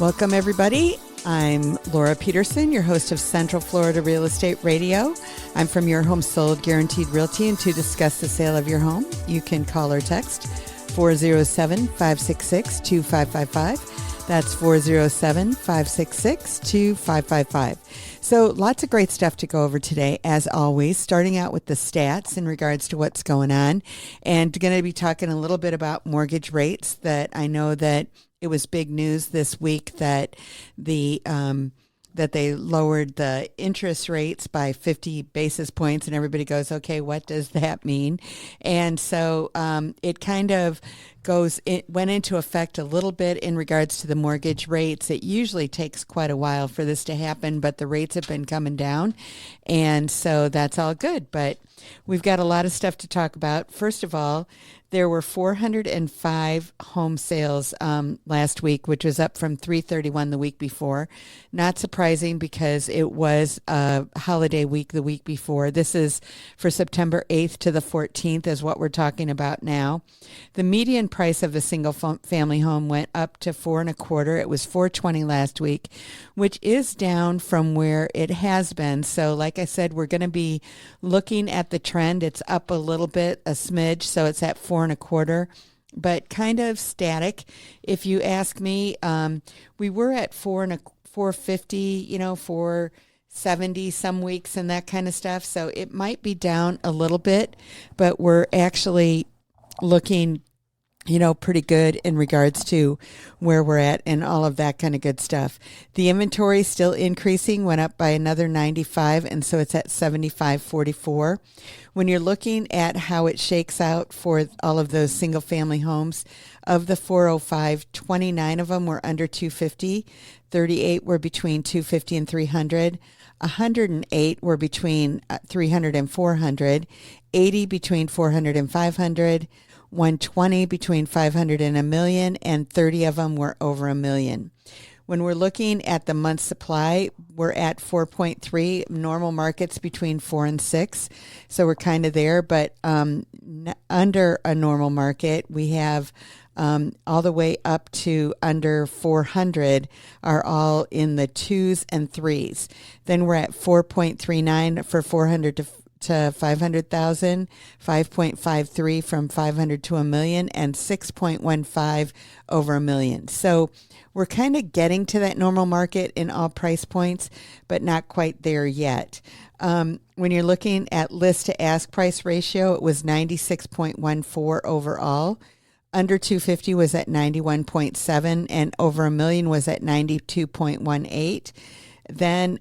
Welcome, everybody. I'm Laura Peterson, your host of Central Florida Real Estate Radio. I'm from Your Home Sold Guaranteed Realty, and to discuss the sale of your home, you can call or text 407-566-2555. That's 407-566-2555. So lots of great stuff to go over today, as always, starting out with the stats in regards to what's going on, and going to be talking a little bit about mortgage rates. That I know that it was big news this week that that they lowered the interest rates by 50 basis points, and everybody goes, okay, what does that mean? And so it kind of went into effect a little bit in regards to the mortgage rates. It usually takes quite a while for this to happen, but the rates have been coming down, and so that's all good. But we've got a lot of stuff to talk about. First of all, there were 405 home sales last week, which was up from 331 the week before. Not surprising because it was a holiday week the week before. This is for September 8th to the 14th is what we're talking about now. The median price of a single family home went up to $4.25. It was $420 last week, which is down from where it has been. So like I said, we're going to be looking at the trend. It's up a little bit, a smidge, so it's at $4.25, but kind of static. If you ask me, we were at $450, $470 some weeks and that kind of stuff. So it might be down a little bit, but we're actually looking pretty good in regards to where we're at and all of that kind of good stuff. The inventory is still increasing, went up by another 95, and so it's at 7544. When you're looking at how it shakes out for all of those single family homes, of the 405, 29 of them were under 250, 38 were between 250 and 300, 108 were between 300 and 400, 80 between 400 and 500, 120 between 500 and a million, and 30 of them were over a million. When we're looking at the month supply, we're at 4.3, normal markets between 4 and 6. So we're kind of there, but under a normal market, we have all the way up to under 400 are all in the 2s and 3s. Then we're at 4.39 for 400 to 500,000, 5.53 from 500 to a million, and 6.15 over a million. So we're kind of getting to that normal market in all price points, but not quite there yet. When you're looking at list to ask price ratio, it was 96.14 overall. Under 250 was at 91.7, and over a million was at 92.18. Then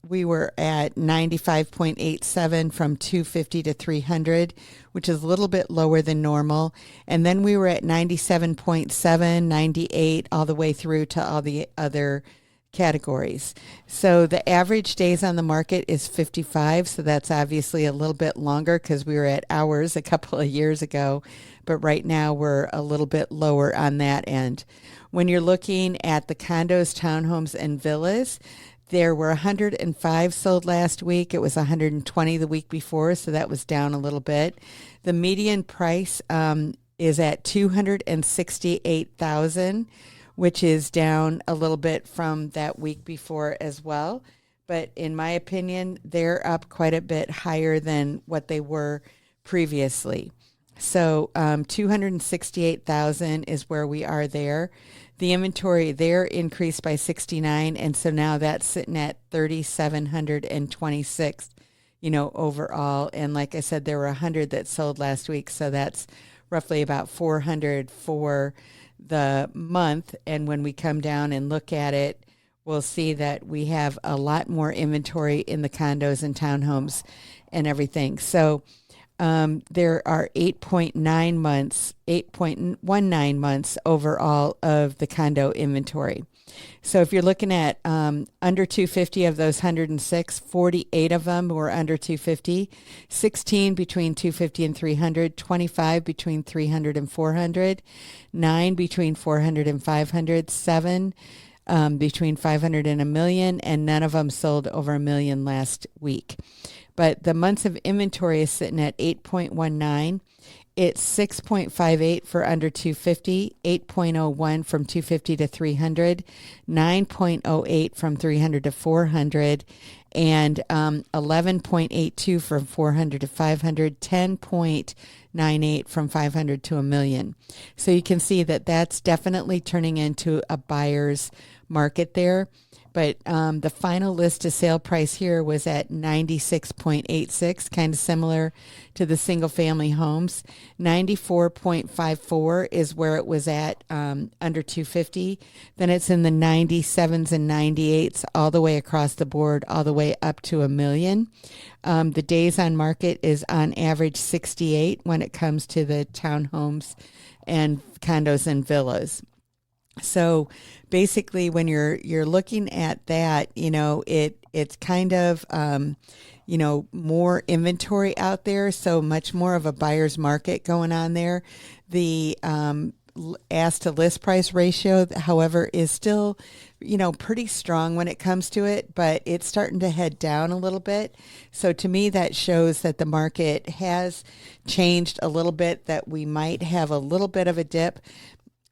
we were at 95.87 from 250 to 300, which is a little bit lower than normal. And then we were at 97.7, 98, all the way through to all the other categories. So the average days on the market is 55. So that's obviously a little bit longer because we were at hours a couple of years ago. But right now we're a little bit lower on that end. When you're looking at the condos, townhomes, and villas, there were 105 sold last week. It was 120 the week before, so that was down a little bit. The median price is at $268,000, which is down a little bit from that week before as well. But in my opinion, they're up quite a bit higher than what they were previously. So 268,000 is where we are there. The inventory there increased by 69, and so now that's sitting at 3,726, overall. And like I said, there were 100 that sold last week, so that's roughly about 400 for the month. And when we come down and look at it, we'll see that we have a lot more inventory in the condos and townhomes and everything. So there are 8.19 months overall of the condo inventory. So if you're looking at under 250 of those 106, 48 of them were under 250, 16 between 250 and 300, 25 between 300 and 400, 9 between 400 and 500, 7 between 500 and a million, and none of them sold over a million last week. But the months of inventory is sitting at 8.19. it's 6.58 for under 250, 8.01 from 250 to 300, 9.08 from 300 to 400, and 11.82 from 400 to 500, 10.98 from 500 to a million. So you can see that that's definitely turning into a buyer's market there. But the final list to sale price here was at 96.86, kind of similar to the single family homes. 94.54 is where it was at under 250. Then it's in the 97s and 98s all the way across the board, all the way up to a million. The days on market is on average 68 when it comes to the townhomes and condos and villas. So basically, when you're looking at that, it's kind of more inventory out there, so much more of a buyer's market going on there. The ask to list price ratio, however, is still pretty strong when it comes to it, but it's starting to head down a little bit. So to me, that shows that the market has changed a little bit, that we might have a little bit of a dip.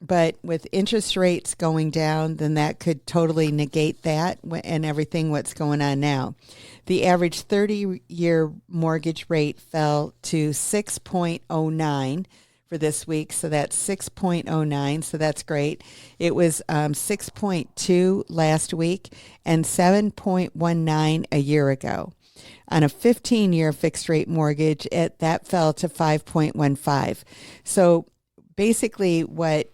But with interest rates going down, then that could totally negate that and everything what's going on now. The average 30-year mortgage rate fell to 6.09 for this week. So that's 6.09. So that's great. It was 6.2 last week and 7.19 a year ago. On a 15-year fixed rate mortgage, that fell to 5.15. So basically what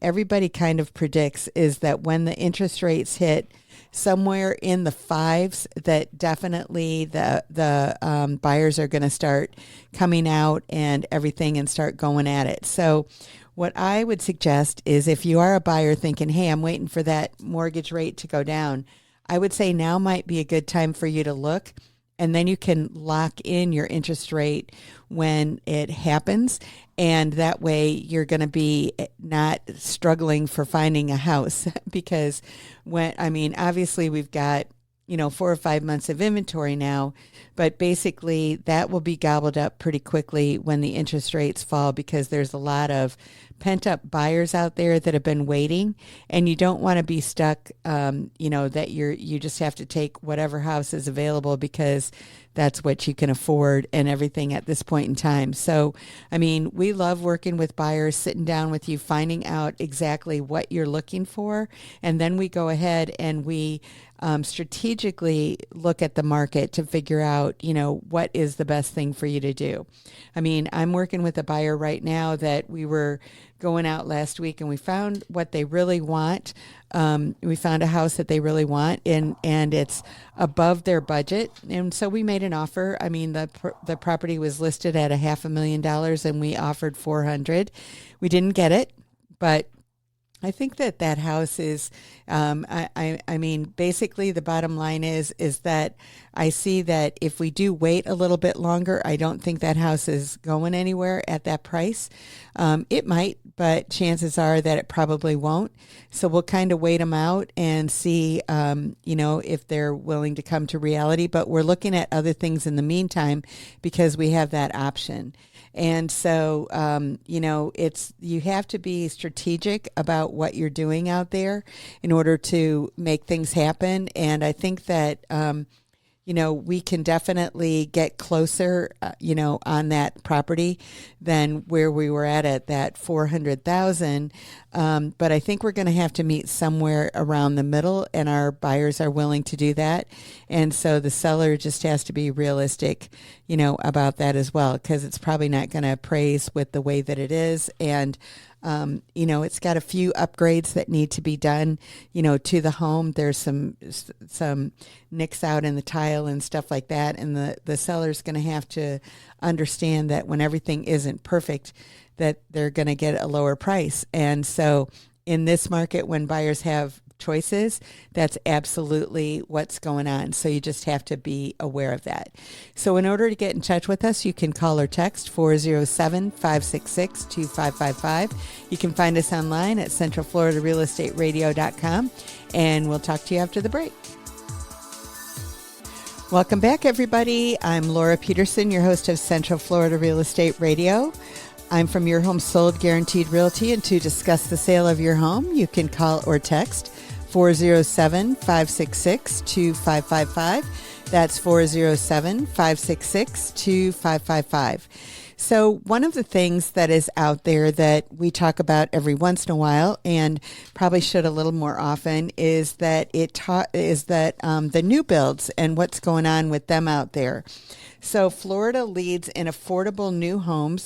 everybody kind of predicts is that when the interest rates hit somewhere in the fives, that definitely the buyers are going to start coming out and everything and start going at it. So what I would suggest is, if you are a buyer thinking, hey, I'm waiting for that mortgage rate to go down, I would say now might be a good time for you to look. And then you can lock in your interest rate when it happens. And that way you're going to be not struggling for finding a house because obviously we've got, 4 or 5 months of inventory now, but basically that will be gobbled up pretty quickly when the interest rates fall, because there's a lot of pent up buyers out there that have been waiting, and you don't want to be stuck, that you just have to take whatever house is available because that's what you can afford and everything at this point in time. So, we love working with buyers, sitting down with you, finding out exactly what you're looking for. And then we go ahead and we strategically look at the market to figure out, what is the best thing for you to do. I'm working with a buyer right now that we were going out last week and we found what they really want. We found a house that they really want, and it's above their budget. And so we made an offer. The property was listed at $500,000 and we offered $400,000. We didn't get it, but I think that house is, basically the bottom line is that I see that if we do wait a little bit longer, I don't think that house is going anywhere at that price. It might, but chances are that it probably won't. So we'll kind of wait them out and see, if they're willing to come to reality. But we're looking at other things in the meantime because we have that option. And so, you have to be strategic about what you're doing out there in order to make things happen. And I think that, we can definitely get closer, on that property than where we were at that 400,000. But I think we're going to have to meet somewhere around the middle, and our buyers are willing to do that. And so the seller just has to be realistic, about that as well, because it's probably not going to appraise with the way that it is. And it's got a few upgrades that need to be done, to the home. There's some nicks out in the tile and stuff like that. And the seller's going to have to understand that when everything isn't perfect, that they're going to get a lower price. And so in this market, when buyers have choices, that's absolutely what's going on. So you just have to be aware of that. So in order to get in touch with us, you can call or text 407-566-2555. You can find us online at centralfloridarealestateradio.com, and we'll talk to you after the break. Welcome back, everybody. I'm Laura Peterson, your host of Central Florida Real Estate Radio. I'm from Your Home Sold Guaranteed Realty, and to discuss the sale of your home, you can call or text 407-566-2555. That's 407-566-2555. So one of the things that is out there that we talk about every once in a while, and probably should a little more often, is that the new builds and what's going on with them out there. So Florida leads in affordable new home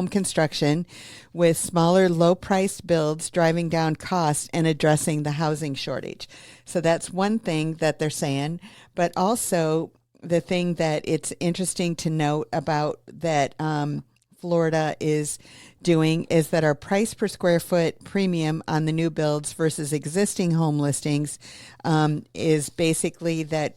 construction, with smaller, low-priced builds driving down costs and addressing the housing shortage. So that's one thing that they're saying, but also the thing that it's interesting to note about that Florida is doing is that our price per square foot premium on the new builds versus existing home listings is basically that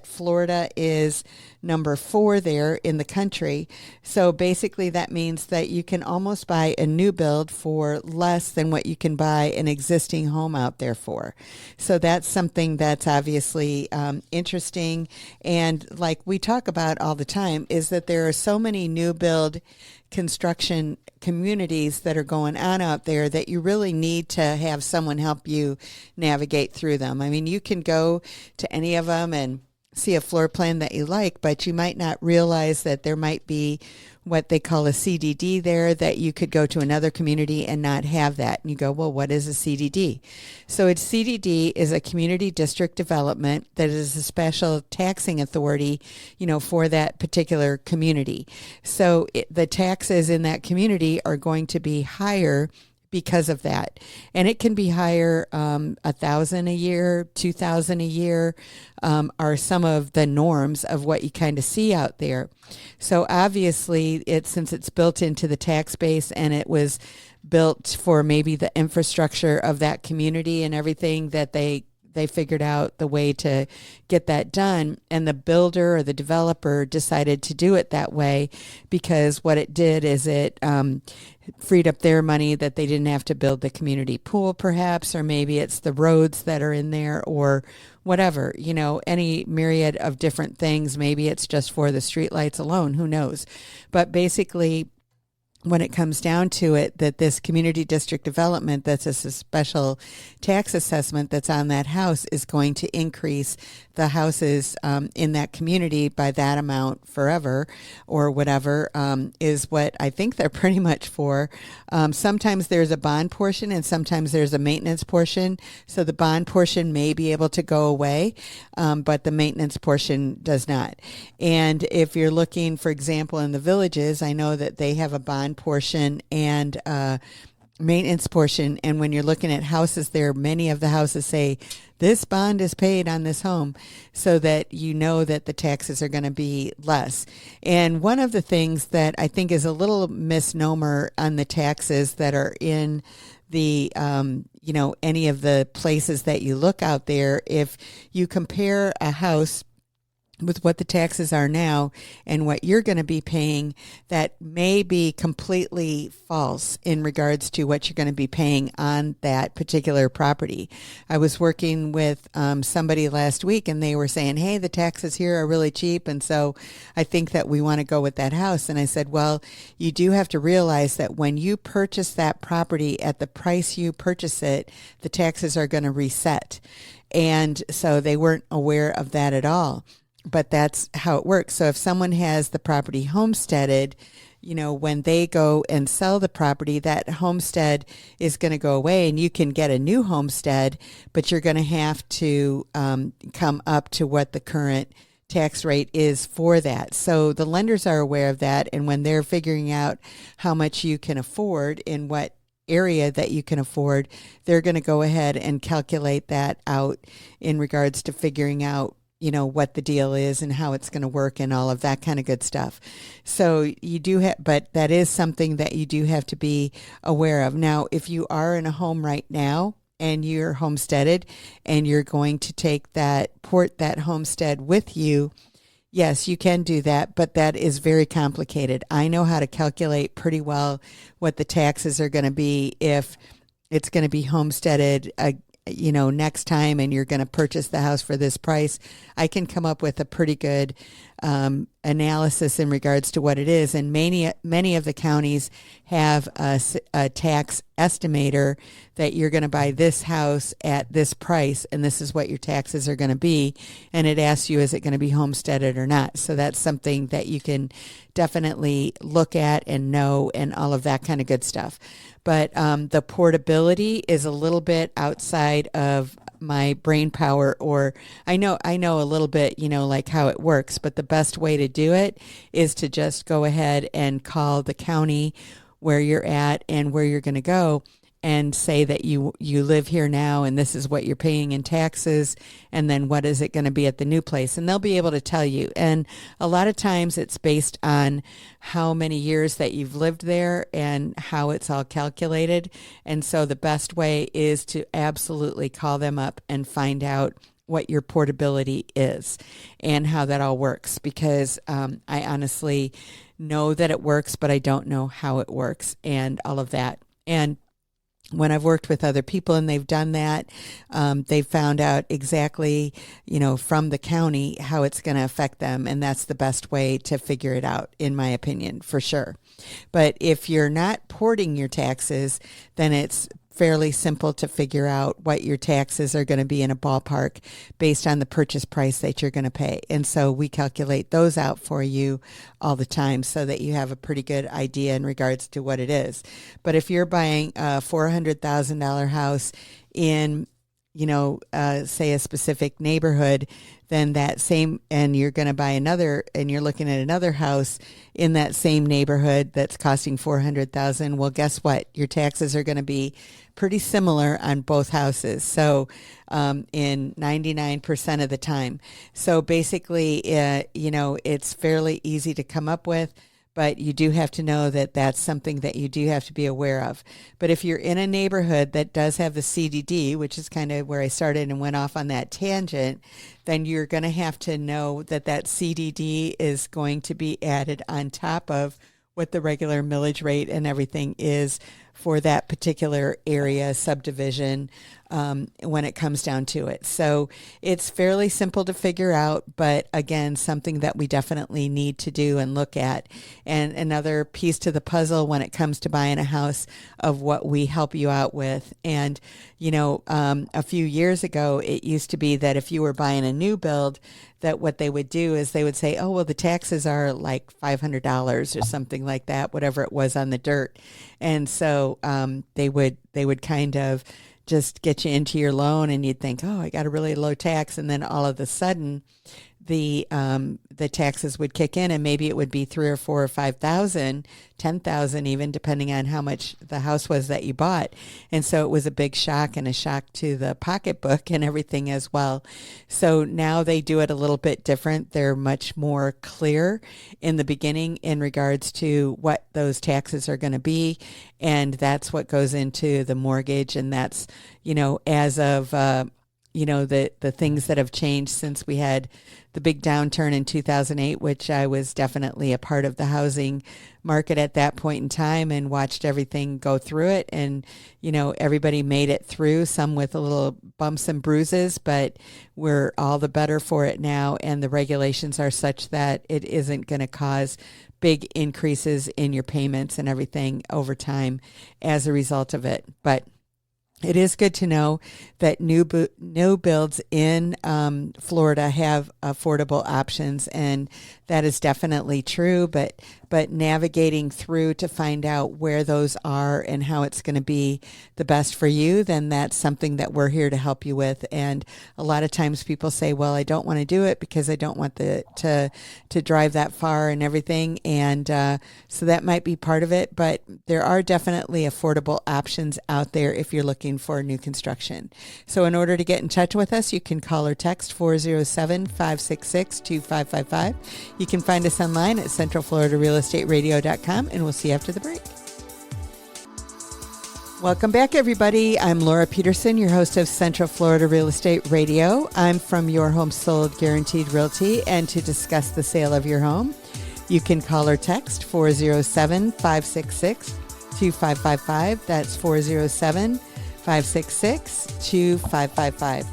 Florida is number 4 there in the country. So basically that means that you can almost buy a new build for less than what you can buy an existing home out there for. So that's something that's obviously interesting. And like we talk about all the time is that there are so many new build construction communities that are going on out there that you really need to have someone help you navigate through them. I mean, you can go to any of them and see a floor plan that you like, but you might not realize that there might be what they call a CDD there, that you could go to another community and not have that. And you go, well, what is a CDD? So a CDD is a community district development that is a special taxing authority, for that particular community. So the taxes in that community are going to be higher because of that. And it can be higher, $1,000 a year, $2,000 a year, are some of the norms of what you kind of see out there. So obviously since it's built into the tax base and it was built for maybe the infrastructure of that community and everything, that they figured out the way to get that done, and the builder or the developer decided to do it that way because what it did is it freed up their money that they didn't have to build the community pool perhaps, or maybe it's the roads that are in there or whatever, any myriad of different things. Maybe it's just for the streetlights alone, who knows? But basically, when it comes down to it, that this community district development, that's a special tax assessment that's on that house, is going to increase the houses in that community by that amount forever or whatever, is what I think they're pretty much for. Sometimes there's a bond portion and sometimes there's a maintenance portion. So the bond portion may be able to go away, but the maintenance portion does not. And if you're looking, for example, in the villages, I know that they have a bond portion and maintenance portion, and when you're looking at houses there, many of the houses say this bond is paid on this home, so that you know that the taxes are going to be less. And one of the things that I think is a little misnomer on the taxes that are in the any of the places that you look out there, if you compare a house with what the taxes are now and what you're going to be paying, that may be completely false in regards to what you're going to be paying on that particular property. I was working with somebody last week and they were saying, hey, the taxes here are really cheap, and so I think that we want to go with that house. And I said, well, you do have to realize that when you purchase that property at the price you purchase it, the taxes are going to reset. And so they weren't aware of that at all. But that's how it works. So if someone has the property homesteaded, when they go and sell the property, that homestead is going to go away and you can get a new homestead, but you're going to have to come up to what the current tax rate is for that. So the lenders are aware of that. And when they're figuring out how much you can afford in what area that you can afford, they're going to go ahead and calculate that out in regards to figuring out what the deal is and how it's going to work and all of that kind of good stuff. So you do have, but that is something that you do have to be aware of. Now, if you are in a home right now and you're homesteaded and you're going to port that homestead with you, yes, you can do that, but that is very complicated. I know how to calculate pretty well what the taxes are going to be if it's going to be homesteaded next time and you're going to purchase the house for this price. I can come up with a pretty good analysis in regards to what it is. And many of the counties have a tax estimator that you're going to buy this house at this price, and this is what your taxes are going to be. And it asks you, is it going to be homesteaded or not? So that's something that you can definitely look at and know, and all of that kind of good stuff. But the portability is a little bit outside of my brain power, or I know a little bit, like how it works, but the best way to do it is to just go ahead and call the county where you're at and where you're going to go, and say that you live here now and this is what you're paying in taxes, and then what is it going to be at the new place, and they'll be able to tell you. And a lot of times it's based on how many years that you've lived there and how it's all calculated. And so the best way is to absolutely call them up and find out what your portability is and how that all works, because I honestly know that it works, but I don't know how it works and all of that. And when I've worked with other people and they've done that, they've found out exactly, from the county how it's going to affect them. And that's the best way to figure it out, in my opinion, for sure. But if you're not porting your taxes, then it's fairly simple to figure out what your taxes are going to be in a ballpark based on the purchase price that you're going to pay. And so we calculate those out for you all the time so that you have a pretty good idea in regards to what it is. But if you're buying a $400,000 house in, say a specific neighborhood, then that same, and you're going to buy another, and you're looking at another house in that same neighborhood that's costing $400,000. Well, guess what? Your taxes are going to be pretty similar on both houses. So, in 99% of the time. So basically, it's fairly easy to come up with. But you do have to know that that's something that you do have to be aware of. But if you're in a neighborhood that does have the CDD, which is kind of where I started and went off on that tangent, then you're going to have to know that that CDD is going to be added on top of what the regular millage rate and everything is for that particular area subdivision when it comes down to it. So it's fairly simple to figure out, but again, something that we definitely need to do and look at. And another piece to the puzzle when it comes to buying a house of what we help you out with. And, a few years ago, it used to be that if you were buying a new build, that what they would do is they would say, oh, well, the taxes are like $500 or something like that, whatever it was on the dirt. And so they would kind of just get you into your loan, and you'd think, oh, I got a really low tax. And then all of a sudden the taxes would kick in, and maybe it would be 3 or 4 or 5,000, 10,000 even, depending on how much the house was that you bought. And so it was a big shock, and a shock to the pocketbook and everything as well. So now they do it a little bit different. They're much more clear in the beginning in regards to what those taxes are going to be. And that's what goes into the mortgage. And that's, as of, the things that have changed since we had the big downturn in 2008, which I was definitely a part of the housing market at that point in time and watched everything go through it. And, everybody made it through, some with a little bumps and bruises, but we're all the better for it now. And the regulations are such that it isn't going to cause big increases in your payments and everything over time as a result of it. But it is good to know that new builds in Florida have affordable options, and that is definitely true. But navigating through to find out where those are and how it's going to be the best for you, then that's something that we're here to help you with. And a lot of times people say, well, I don't want to do it because I don't want to drive that far and everything. And so that might be part of it. But there are definitely affordable options out there if you're looking for new construction. So in order to get in touch with us, you can call or text 407-566-2555. You can find us online at centralfloridarealestateradio.com, and we'll see you after the break. Welcome back, everybody. I'm Laura Peterson, your host of Central Florida Real Estate Radio. I'm from Your Home Sold Guaranteed Realty, and to discuss the sale of your home, you can call or text 407-566-2555. That's 407-566-2555.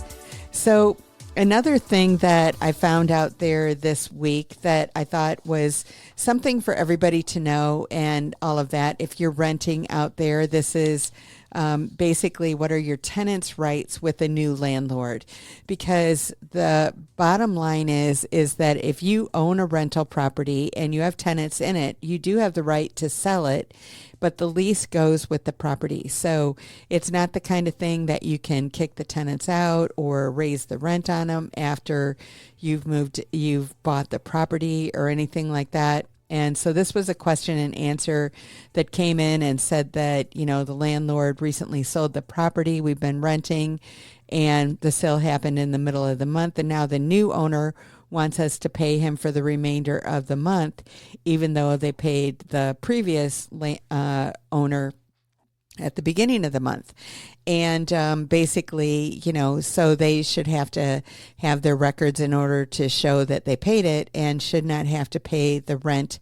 So Another thing that I found out there this week that I thought was something for everybody to know and all of that, if you're renting out there, this is basically what are your tenants' rights with a new landlord? Because the bottom line is that if you own a rental property and you have tenants in it, you do have the right to sell it, but the lease goes with the property. So it's not the kind of thing that you can kick the tenants out or raise the rent on them after you've bought the property or anything like that. And so this was a question and answer that came in and said that, the landlord recently sold the property we've been renting, and the sale happened in the middle of the month. And now the new owner wants us to pay him for the remainder of the month, even though they paid the previous owner at the beginning of the month. And basically, so they should have to have their records in order to show that they paid it and should not have to pay the rent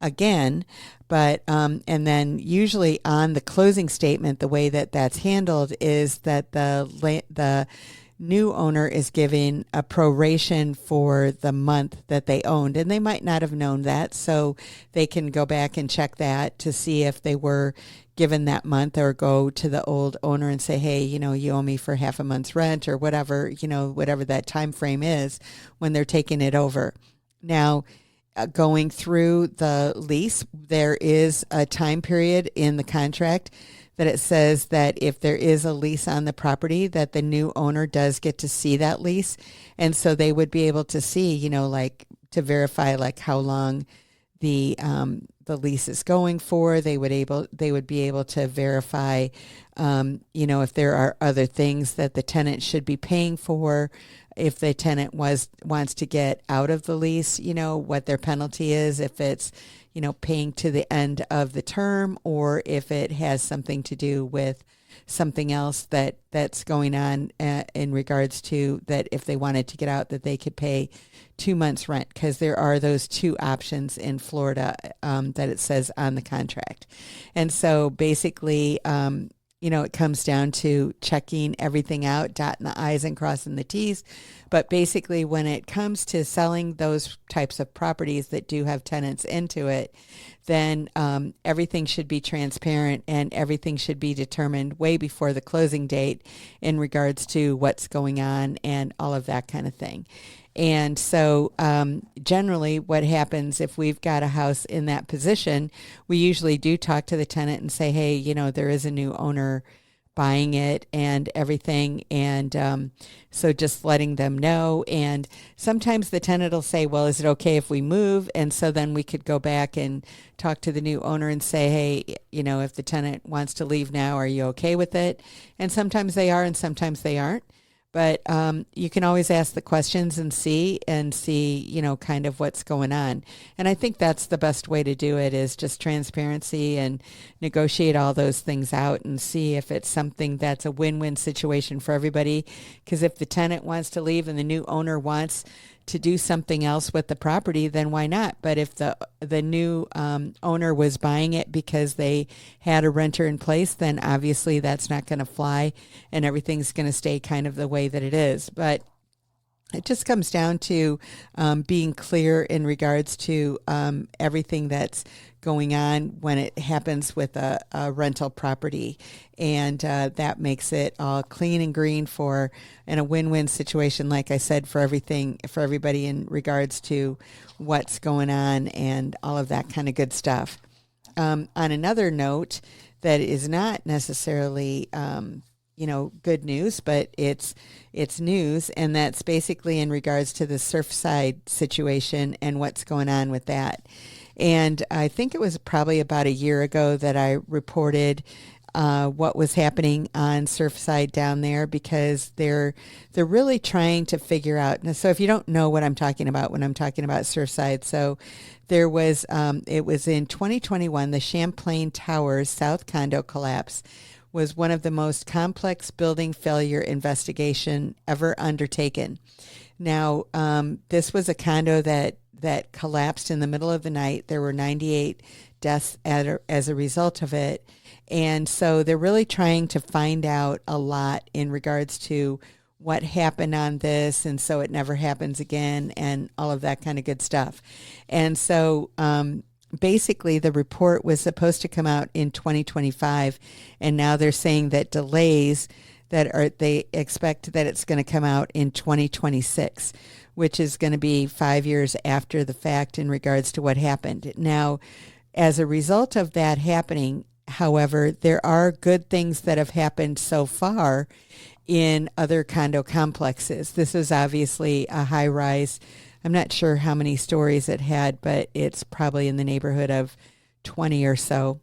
again. But and then usually on the closing statement, the way that that's handled is that the new owner is giving a proration for the month that they owned, and they might not have known that, so they can go back and check that to see if they were given that month, or go to the old owner and say, hey, you owe me for half a month's rent, or whatever, whatever that time frame is when they're taking it over. Now, going through the lease, there is a time period in the contract that it says that if there is a lease on the property, that the new owner does get to see that lease. And so they would be able to see, like to verify like how long the lease is going for. They would be able to verify, if there are other things that the tenant should be paying for. If the tenant wants to get out of the lease, what their penalty is, if it's paying to the end of the term, or if it has something to do with something else that's going on in regards to that, if they wanted to get out, that they could pay 2 months rent, because there are those two options in Florida that it says on the contract. And so basically, it comes down to checking everything out, dotting the I's and crossing the T's. But basically, when it comes to selling those types of properties that do have tenants into it, then everything should be transparent and everything should be determined way before the closing date in regards to what's going on and all of that kind of thing. And so generally what happens if we've got a house in that position, we usually do talk to the tenant and say, hey, there is a new owner buying it and everything. And so just letting them know. And sometimes the tenant will say, well, is it okay if we move? And so then we could go back and talk to the new owner and say, hey, if the tenant wants to leave now, are you okay with it? And sometimes they are and sometimes they aren't. But you can always ask the questions and see, kind of what's going on. And I think that's the best way to do it, is just transparency and negotiate all those things out and see if it's something that's a win-win situation for everybody. Because if the tenant wants to leave and the new owner wants to do something else with the property, then why not? But if the new owner was buying it because they had a renter in place, then obviously that's not going to fly and everything's going to stay kind of the way that it is. But it just comes down to being clear in regards to everything that's going on when it happens with a rental property. And that makes it all clean and green and a win-win situation, like I said, for everybody in regards to what's going on and all of that kind of good stuff. On another note that is not necessarily good news, but it's news, and that's basically in regards to the Surfside situation and what's going on with that. And I think it was probably about a year ago that I reported what was happening on Surfside down there, because they're really trying to figure out. So if you don't know what I'm talking about when I'm talking about Surfside, so there was it was in 2021, the Champlain Towers South condo collapse was one of the most complex building failure investigation ever undertaken. Now, this was a condo that collapsed in the middle of the night. There were 98 deaths as a result of it. And so they're really trying to find out a lot in regards to what happened on this, and so it never happens again, and all of that kind of good stuff. And so basically the report was supposed to come out in 2025, and now they're saying that delays they expect that it's going to come out in 2026, which is going to be 5 years after the fact in regards to what happened. Now, as a result of that happening, however, there are good things that have happened so far in other condo complexes. This is obviously a high rise. I'm not sure how many stories it had, but it's probably in the neighborhood of 20 or so.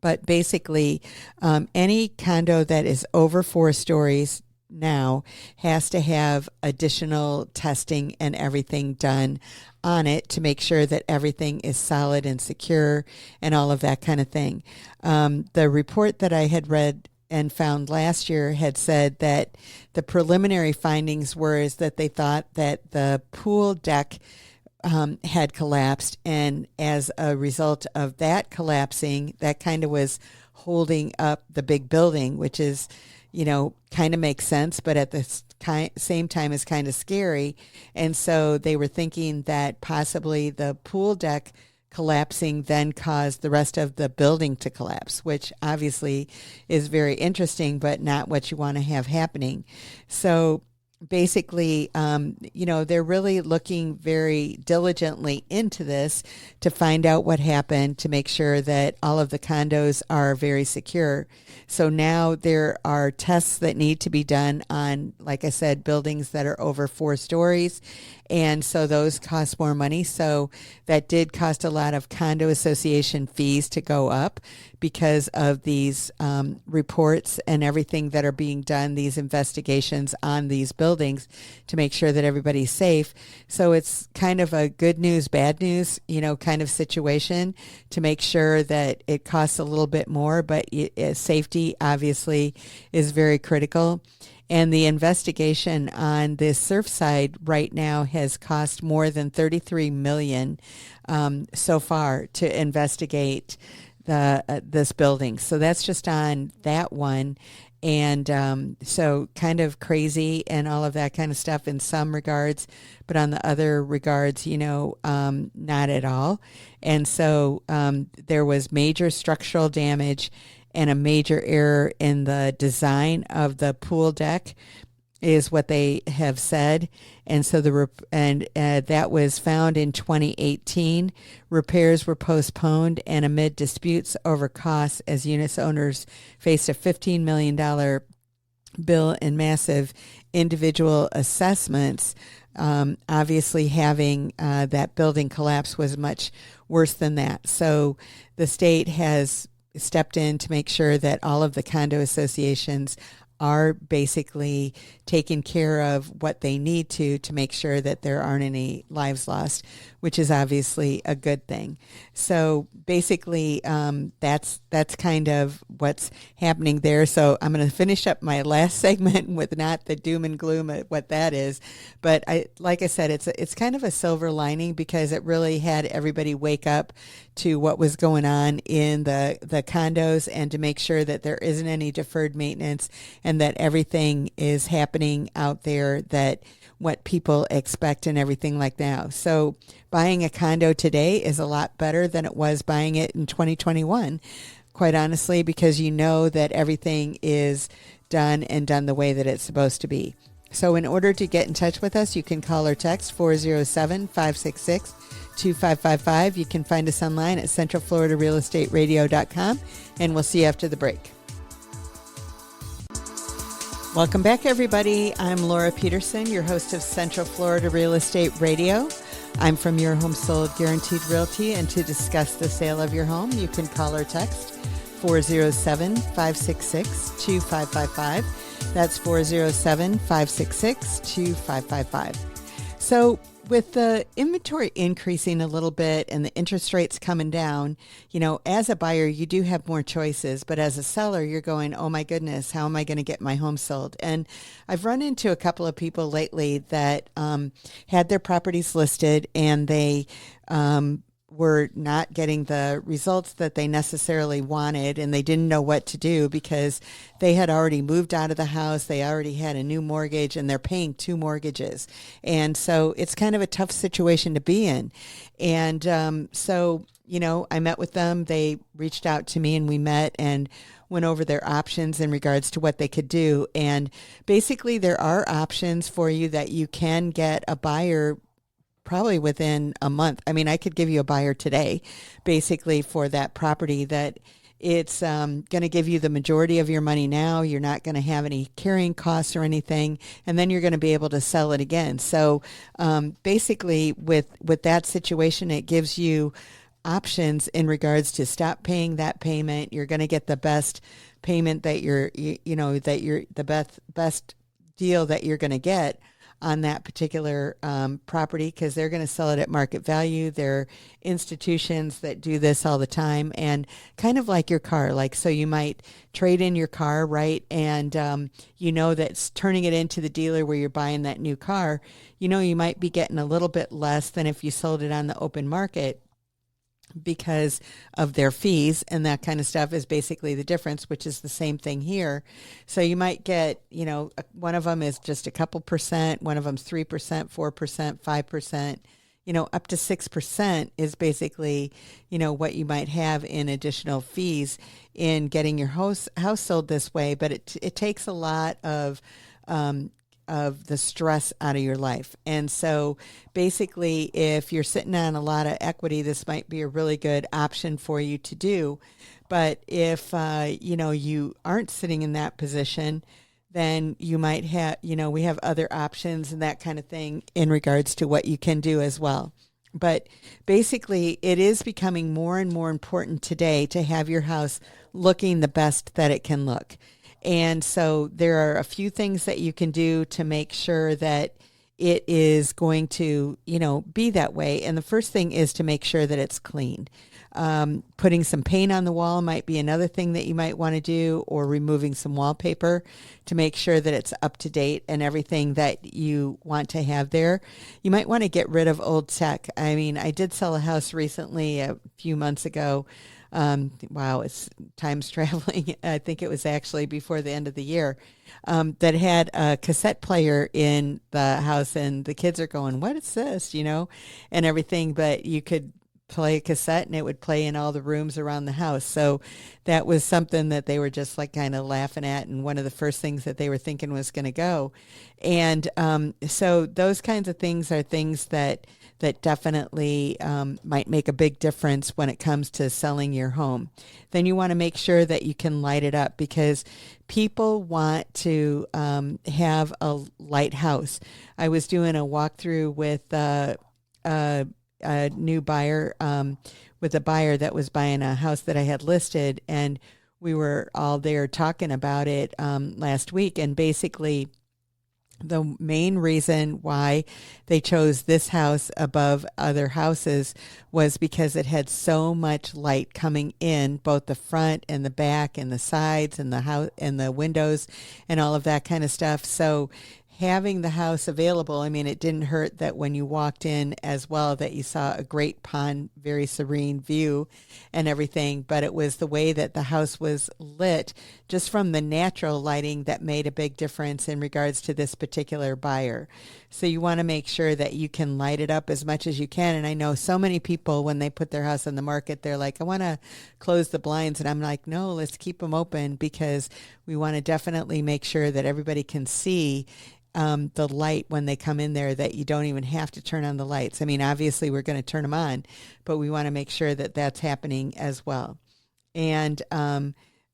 But basically, any condo that is over 4 stories now has to have additional testing and everything done on it to make sure that everything is solid and secure and all of that kind of thing. The report that I had read and found last year had said that the preliminary findings were is that they thought that the pool deck had collapsed, and as a result of that collapsing, that kind of was holding up the big building, which is, kind of makes sense, but at the same time is kind of scary. And so they were thinking that possibly the pool deck collapsing then caused the rest of the building to collapse, which obviously is very interesting, but not what you want to have happening. So basically, they're really looking very diligently into this to find out what happened, to make sure that all of the condos are very secure. So now there are tests that need to be done on, like I said, buildings that are over 4 stories. And so those cost more money. So that did cost a lot of condo association fees to go up because of these reports and everything that are being done, these investigations on these buildings to make sure that everybody's safe. So it's kind of a good news, bad news, kind of situation to make sure that it costs a little bit more, but safety obviously is very critical. And the investigation on this Surfside right now has cost more than $33 million so far to investigate this building. So that's just on that one. And so kind of crazy and all of that kind of stuff in some regards, but on the other regards, not at all. And so there was major structural damage and a major error in the design of the pool deck is what they have said. And so that was found in 2018. Repairs were postponed, and amid disputes over costs as units owners faced a $15 million bill and massive individual assessments. Obviously having that building collapse was much worse than that. So the state has stepped in to make sure that all of the condo associations are basically taking care of what they need to make sure that there aren't any lives lost, which is obviously a good thing. So basically, that's kind of what's happening there. So I'm going to finish up my last segment with not the doom and gloom of what that is, but like I said, it's kind of a silver lining because it really had everybody wake up to what was going on in the condos and to make sure that there isn't any deferred maintenance and that everything is happening out there that what people expect and everything like that. So buying a condo today is a lot better than it was buying it in 2021, quite honestly, because you know that everything is done the way that it's supposed to be. So in order to get in touch with us, you can call or text 407-566-2555. You can find us online at centralfloridarealestateradio.com, and we'll see you after the break. Welcome back, everybody. I'm Laura Peterson, your host of Central Florida Real Estate Radio. I'm from Your Home Sold Guaranteed Realty, and to discuss the sale of your home, you can call or text 407-566-2555. That's 407-566-2555. So with the inventory increasing a little bit and the interest rates coming down, as a buyer, you do have more choices. But as a seller, you're going, oh, my goodness, how am I going to get my home sold? And I've run into a couple of people lately that had their properties listed and they were not getting the results that they necessarily wanted, and they didn't know what to do because they had already moved out of the house. They already had a new mortgage, and they're paying two mortgages. And so it's kind of a tough situation to be in. And so, I met with them. They reached out to me, and we met and went over their options in regards to what they could do. And basically, there are options for you that you can get a buyer probably within a month. I mean, I could give you a buyer today, basically, for that property that it's going to give you the majority of your money now. You're not going to have any carrying costs or anything, and then you're going to be able to sell it again. So basically, with that situation, it gives you options in regards to stop paying that payment. You're going to get the best payment that you're the best deal that you're going to get on that particular property, because they're going to sell it at market value. They're institutions that do this all the time, and kind of like your car. Like, so you might trade in your car, right? And that's turning it into the dealer where you're buying that new car. You might be getting a little bit less than if you sold it on the open market, because of their fees, and that kind of stuff is basically the difference, which is the same thing here. So you might get, one of them is just a couple percent, one of them's 3%, 4%, 5%, up to 6% is basically, what you might have in additional fees in getting your house sold this way. But it takes a lot of the stress out of your life. And so basically, if you're sitting on a lot of equity, this might be a really good option for you to do. But if, you aren't sitting in that position, then you might have, we have other options and that kind of thing in regards to what you can do as well. But basically, it is becoming more and more important today to have your house looking the best that it can look. And so there are a few things that you can do to make sure that it is going to, be that way. And the first thing is to make sure that it's clean. Putting some paint on the wall might be another thing that you might want to do, or removing some wallpaper to make sure that it's up to date and everything that you want to have there. You might want to get rid of old tech. I mean, I did sell a house recently a few months ago. Wow, it's time's traveling. I think it was actually before the end of the year, that had a cassette player in the house, and the kids are going, "What is this?" And everything. But you could play a cassette and it would play in all the rooms around the house. So that was something that they were just like kind of laughing at, and one of the first things that they were thinking was going to go. And so those kinds of things are things that definitely might make a big difference when it comes to selling your home. Then you want to make sure that you can light it up, because people want to have a light house. I was doing a walkthrough with a new buyer, with a buyer that was buying a house that I had listed, and we were all there talking about it last week. And basically, the main reason why they chose this house above other houses was because it had so much light coming in, both the front and the back and the sides and the house and the windows and all of that kind of stuff. So having the house available, I mean, it didn't hurt that when you walked in as well that you saw a great pond, very serene view and everything, but it was the way that the house was lit just from the natural lighting that made a big difference in regards to this particular buyer. So you want to make sure that you can light it up as much as you can. And I know so many people, when they put their house on the market, they're like, I want to close the blinds. And I'm like, no, let's keep them open, because we want to definitely make sure that everybody can see the light when they come in there, that you don't even have to turn on the lights. I mean, obviously we're going to turn them on, but we want to make sure that that's happening as well. And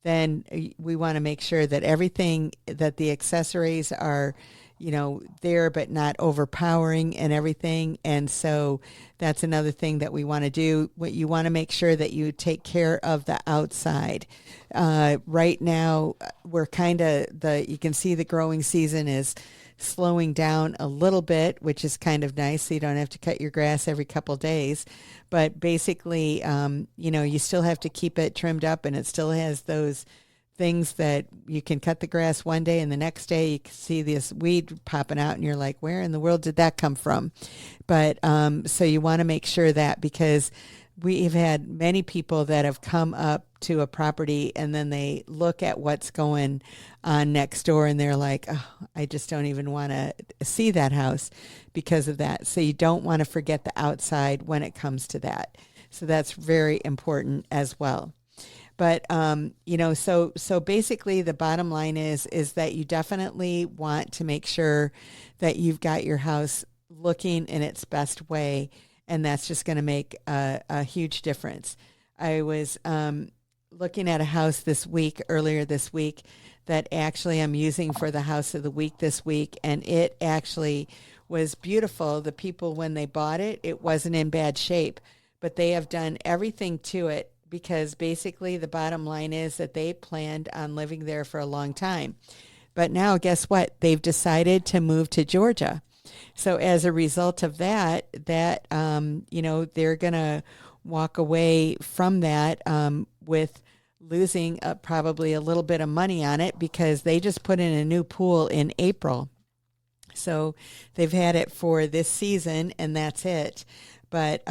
then we want to make sure that everything, that the accessories are, there, but not overpowering and everything. And so that's another thing that we want to do. What you want to make sure that you take care of the outside. Right now, we're you can see the growing season is slowing down a little bit, which is kind of nice. So you don't have to cut your grass every couple of days. But basically, you still have to keep it trimmed up, and it still has those things that you can cut the grass one day and the next day you can see this weed popping out and you're like, where in the world did that come from? But so you want to make sure that, because we've had many people that have come up to a property and then they look at what's going on next door and they're like, oh, I just don't even want to see that house because of that. So you don't want to forget the outside when it comes to that. So that's very important as well. But, so basically the bottom line is that you definitely want to make sure that you've got your house looking in its best way. And that's just going to make a huge difference. I was looking at a house earlier this week, that actually I'm using for the house of the week this week. And it actually was beautiful. The people, when they bought it, it wasn't in bad shape, but they have done everything to it, because basically the bottom line is that they planned on living there for a long time. But now guess what? They've decided to move to Georgia. So as a result of that, they're going to walk away from that with losing probably a little bit of money on it, because they just put in a new pool in April. So they've had it for this season and that's it. But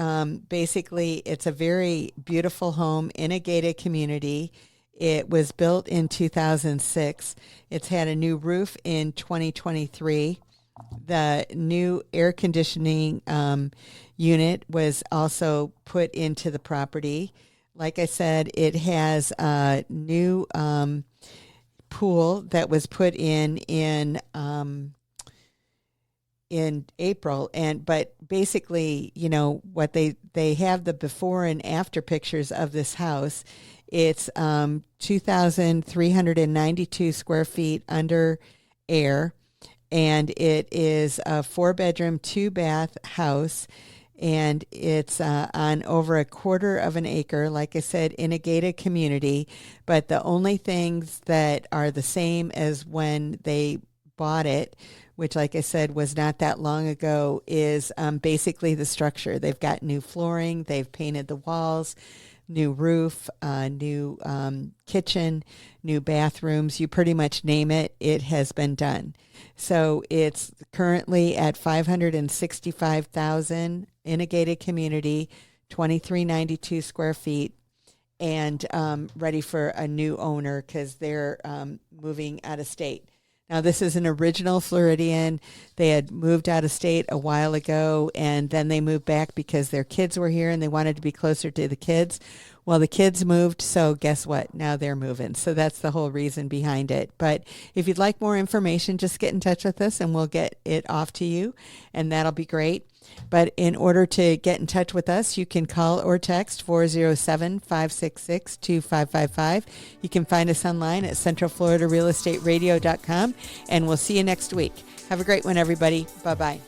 basically, it's a very beautiful home in a gated community. It was built in 2006. It's had a new roof in 2023. The new air conditioning unit was also put into the property. Like I said, it has a new pool that was put in April, but basically, what they have the before and after pictures of this house. It's 2,392 square feet under air, and it is a 4-bedroom, 2-bath house, and it's on over a quarter of an acre, like I said, in a gated community. But the only things that are the same as when they bought it, which, like I said, was not that long ago, is basically the structure. They've got new flooring, they've painted the walls, new roof, new kitchen, new bathrooms. You pretty much name it, it has been done. So it's currently at $565,000 in a gated community, 2,392 square feet, and ready for a new owner because they're moving out of state. Now, this is an original Floridian. They had moved out of state a while ago, and then they moved back because their kids were here and they wanted to be closer to the kids. Well, the kids moved, so guess what? Now they're moving. So that's the whole reason behind it. But if you'd like more information, just get in touch with us and we'll get it off to you, and that'll be great. But in order to get in touch with us, you can call or text 407-566-2555. You can find us online at centralfloridarealestateradio.com, and we'll see you next week. Have a great one, everybody. Bye-bye.